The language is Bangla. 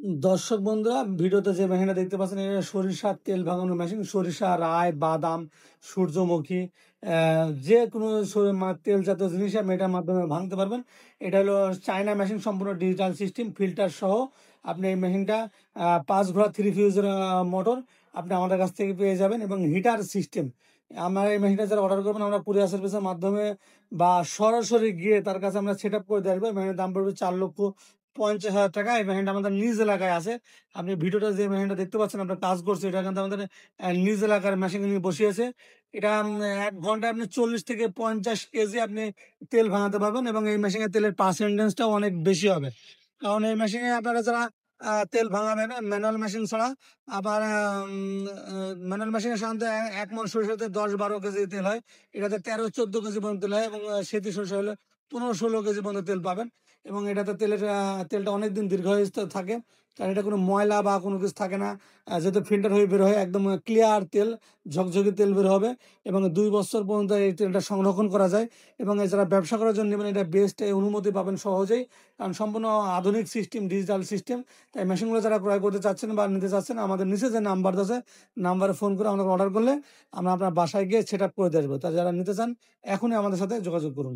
দর্শক বন্ধুরা, ভিডিওতে যে মেশিনটা দেখতে পাচ্ছেন এটা সরিষার তেল ভাঙানোর মেশিন। সরিষা, রায়, বাদাম, সূর্যমুখী যে কোনো তেল জাতীয় জিনিস আপনি এটার মাধ্যমে ভাঙতে পারবেন। এটা হলো চায়না মেশিন, সম্পূর্ণ ডিজিটাল সিস্টেম, ফিল্টার সহ। আপনি এই মেশিনটা 5 ঘোড়া 3 ফিউজের মোটর আপনি আমাদের কাছ থেকে পেয়ে যাবেন, এবং হিটার সিস্টেম। আমরা এই মেশিনটা যারা অর্ডার করবেন, আমরা কুরিয়ার সার্ভিসের মাধ্যমে বা সরাসরি গিয়ে তার কাছে আমরা সেট আপ করে দিয়ে আসবো। মেশিনের দাম পড়বে 4,50,000 টাকা। এই মেশিনটা আমাদের নিজ এলাকায় আছে। আপনি ভিডিওটা যে মেশিনটা দেখতে পাচ্ছেন, আমরা কাজ করছি, এটা কিন্তু আমাদের নিজ এলাকার মেশিন নিয়ে বসিয়েছে। এটা 1 ঘন্টায় আপনি 40 থেকে 50 কেজি আপনি তেল ভাঙাতে পারবেন, এবং এই মেশিনের তেলের পার্সেন্টেজটাও অনেক বেশি হবে। কারণ এই মেশিনে আপনারা যারা তেল ভাঙাবেন ম্যানুয়াল মেশিন ছাড়া, আবার ম্যানুয়াল মেশিনের সাধারণত 1 মণ সরিষাতে 10-12 কেজি তেল হয়। এটাতে 13-14 কেজি পর্যন্ত তেল হয়, এবং সেতি সরিষা হলে 15-16 কেজি পর্যন্ত তেল পাবেন। এবং এটাতে তেলটা অনেকদিন দীর্ঘস্থায়ী থাকে, কারণ এটা কোনো ময়লা বা কোনো কিছু থাকে না। যেহেতু ফিল্টার হয়ে বের হয়, একদম ক্লিয়ার তেল, ঝকঝকে তেল বের হবে, এবং 2 বছর পর্যন্ত এই তেলটা সংরক্ষণ করা যায়। এবং যারা ব্যবসা করার জন্য নেবেন, এটা বেস্ট, এই অনুমতি পাবেন সহজেই, কারণ সম্পূর্ণ আধুনিক সিস্টেম, ডিজিটাল সিস্টেম। তাই মেশিনগুলো যারা ক্রয় করতে চাচ্ছেন বা নিতে চাচ্ছেন, আমাদের নিচে যে নাম্বার আছে, নাম্বারে ফোন করে আমাদের অর্ডার করলে আমরা আপনার বাসায় গিয়ে সেট আপ করে দিয়ে আসবো। তা যারা নিতে চান, এখনই আমাদের সাথে যোগাযোগ করুন।